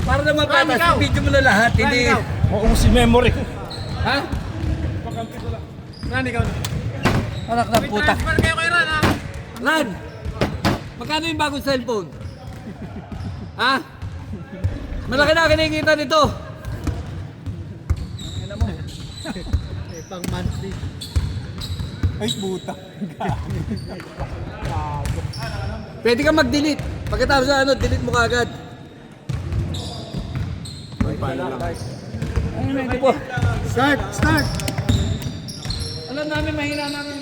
Para naman patas, video mo na lahat, hindi... Oo, si memory. Ha? Ran, ikaw. Anak na puta. Transfer kayo kay Ran, ha? Ran! Magkano yung bagong cellphone? Ha? Malaki na kinikita nito. Pang monthly. Ay, buta. Pwede ka mag-delete. Pagkatapos sa ano, delete mo kagad. Ay, hindi po. Start! Alam namin, mahina namin.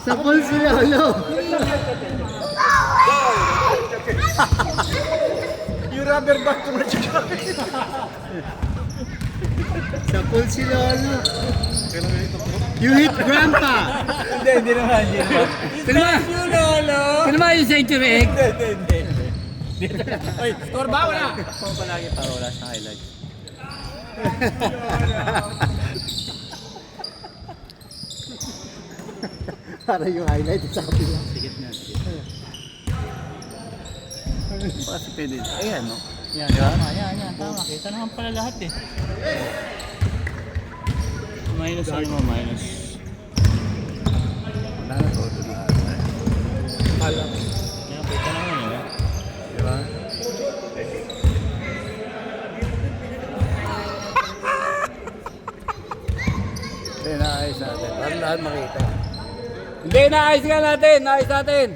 Sa pool sila, ano? Yung rubber band ko na siya. Sa pool sila, ano? You hit grandpa! Hindi naman yun. Pinama! Pinama yung century egg. Ay, score ba? Wala. Kung palagi pa, wala sa highlight. Para yung highlight sa kapila. Sikit na. Kasi pwede. Ayan, no? Yan, tama. Yan. Tama. Kita naman pala lahat eh. Minus ano mo, minus. Wala na to. Yan, kita naman eh. Diba? Hindi, naayos natin. Para lahat makita. Hindi, naayos nga natin. Naayos natin.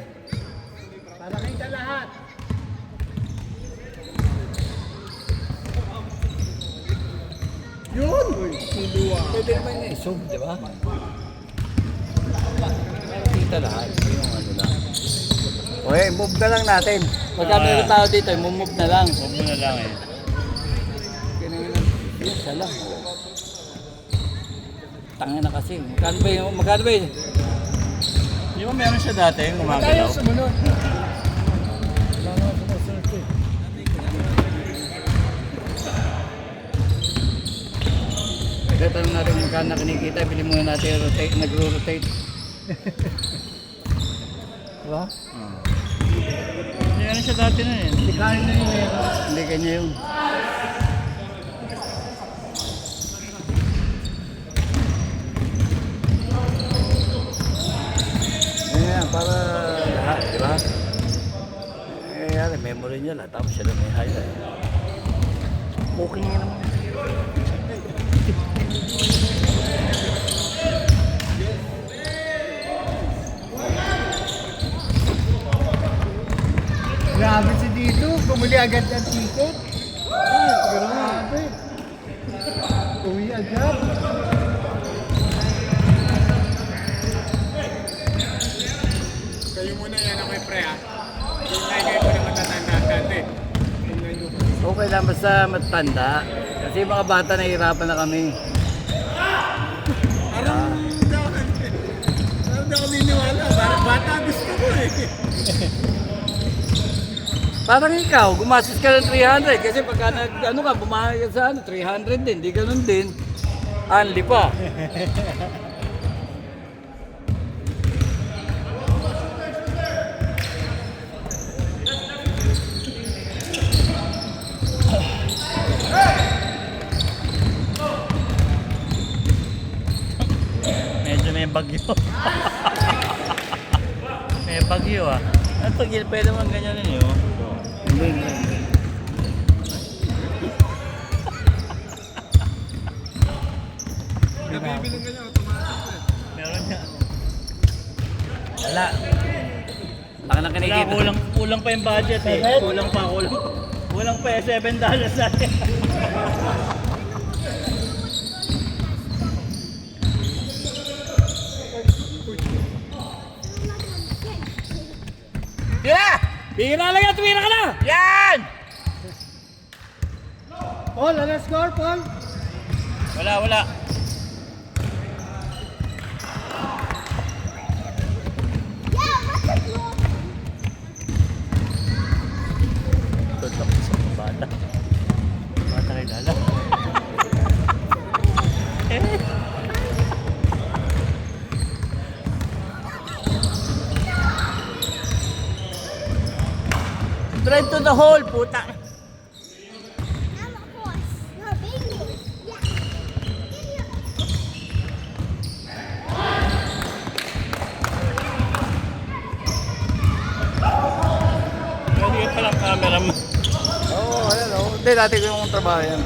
Para kita lahat. Yun! Pwede naman yung i-zoom, di ba? Kita lahat. Yung ano lang. Okay, move na lang natin. Pagka meron tao dito, move na lang. Move na lang eh. Isa lang. Tangin na kasi. Magkano ba yun? Magkano ba yun? Di ba meron siya dati yung gumagalaw? sumunod. Kaya tanong natin yung magkano na kinikita. Bili muna natin rotate, nagro-rotate. Diba? Hindi ano siya dati na eh. Hindi kaya na yun eh. Hindi kanya yun. Ayan, para lahat, di ba? Eh, yan, memory niya lang. Tapos siya lang may highlight. Okay nga naman. Grabe si Dito. Bumuli agad ng ticket. Grabe. Uwi agad. Kayo muna yan ako pre ha. Yung kayo ko na matatanda dati. Okay lang basta matanda. Kasi mga bata nahihirapan na kami. Parang hindi ako niniwala. Parang bata gusto ko eh. Parang ikaw, gumastos ka ng 300 kasi pagka ano ka, bumahal ka sa 300 din, di ganun din. Anli pa. Medyo may bagyo. May bagyo ah. Ano pag pwede naman ganyan rin yun? Nabibiling ganyan automatic. Meron niya. Wala. Baka na Wala, kinikita. kulang pa yung budget eh. Kulang pa. Kulang pa eh, $7 natin. Bigyan na lang yan, tumira ka na! Yan! Paul, ano score, Paul? Wala. Tutok sa bata. Bata kay Lala. Drive to the hole, puta. I'm a horse. You're a baby horse. Yeah. Hindi ka palang camera mo. Oo, ayan o. Hindi, dati ko yung trabaho yan.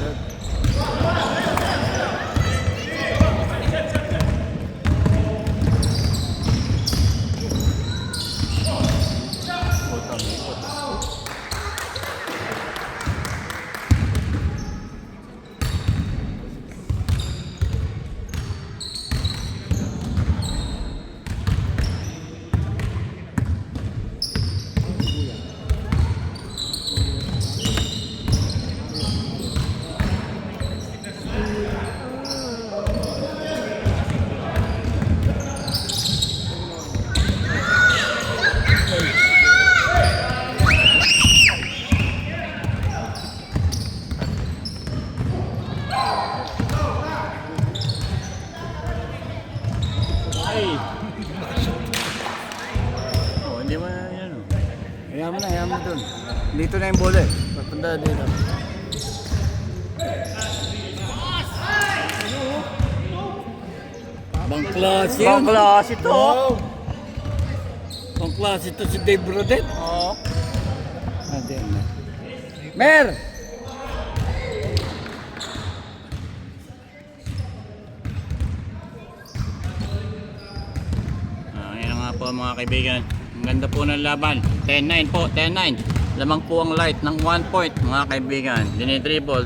Ay. Oh, hindi mo yan. Hayaan mo dun. Dito na yung bola eh. Papunta dito. Bang klase yun. Bang klase to. Wow. Bang klase to si Dave Brodet. Oo. Mer! Ayan nga po mga kaibigan. Ang ganda po ng laban. 10-9 po, 10-9. Lamang po ang light ng 1 point mga kaibigan. Dinidribble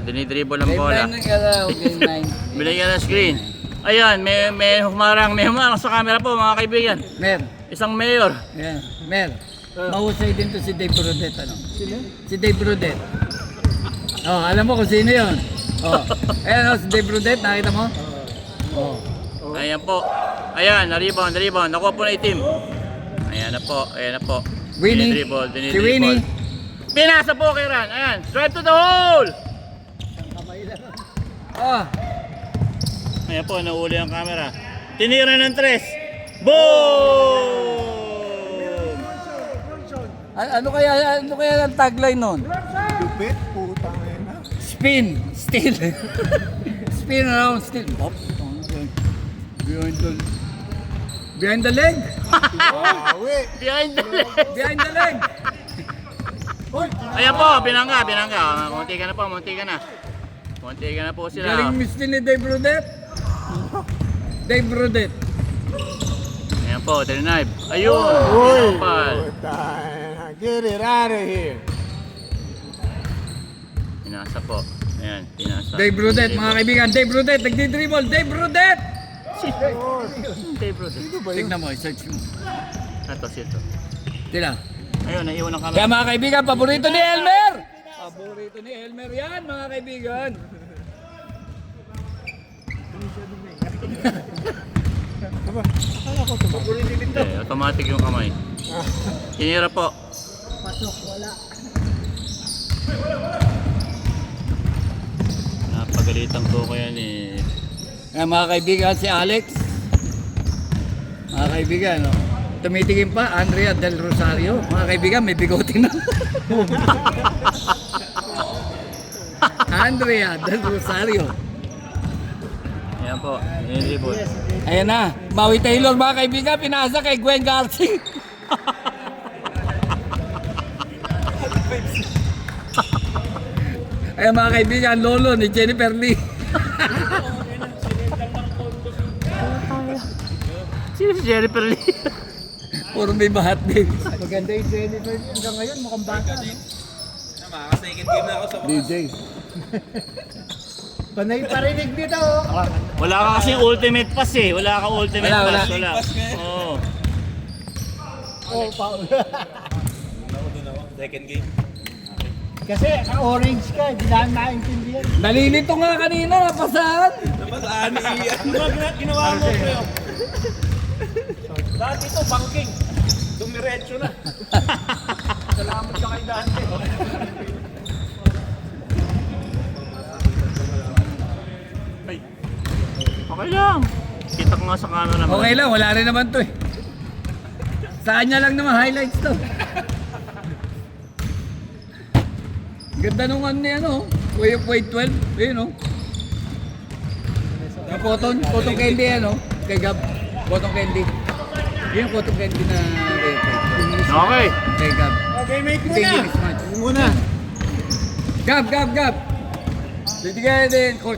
ang bola. Game 9 ng galaw. Game 9. Binigyan ng screen. Ayan, may humarang sa camera po mga kaibigan. Mer. Isang mayor. Ayan. Mer. Mahusay din to si Dave Brodet. Ano? Sino? Si Dave Brodet. Oh, alam mo kung sino yun? Oh. Ayan si Dave Brodet. Nakita mo? Oh. Ayan po. Ayan, na-rebound. Nakuha po na itim. Ayan na po. Winnie. Dinidribble. Si Winnie. Pinasa po kay Ran. Ayan, drive to the hole! Oh. Ayan po, nauli ang camera. Tinira ng 3. Boom! Ano kaya ang tagline nun? Stupid, putang ina. Spin, steal. Spin around, steal. Hop. Behind the leg. Awi. Behind the leg. Behind the leg. Ayan po, binangga. Munti ka na po sila. Galing misti ni Dave Brodet. Dave Brodet. Ayan po, Trinayb. Ayun! Uy. Pal. Putang ina. Get it out of here. Pinasa po. Ayan, pinasa. Dave Brodet, mga kaibigan. Dave Brodet, nagdi-dribble. Dave Brodet! Dave Brodet. Tignan mo, search mo. Ito. Tila. Ayun, naiwan ang Kaya camera. mga kaibigan, paborito ni Elmer! Paborito ni Elmer yan, mga kaibigan. Okay, automatic yung kamay. Tinira po. Napagalitang to ko yan eh. Kaya mga kaibigan, si Alex. Mga kaibigan, no? Tumitingin pa, Andrea Del Rosario. Mga kaibigan, may bigote na. Andrea Del Rosario. Ayan po, dinidribble. Ayan na, Maui Taylor mga kaibigan, pinasa kay Gwen Garcia. Ayan mga kaibigan, lolo ni Jennifer Lee. Sino si Jennifer Lee? Puro may bahat din. Maganda yung Jennifer hanggang ngayon, mukhang bata. DJ. Panay parinig dito. Wala ka kasi ultimate pass eh. Wala ka ultimate Wala. pass. Wala. Oo. Oh, Paul. Kasi orange ka, di namin maintindihan. Nalilito nga kanina, napasahan. Ginawa mo, pre. Dati ito, banking. Dumiretso na. Salamat ka kay Dante. Okay lang. Kita ko nga sa camera naman. Okay lang, wala rin naman to eh. Sa kanya lang naman highlights to. Ganda nung ano ni ano, Way of Weight 12, ayun oh. Yung cotton candy ano, kay Gab, cotton candy. Yung cotton candy na Way of Weight 12. Okay. Kay Gab. Okay, mate Ito yung mismatch. Muna. Gab! Bibigyan din,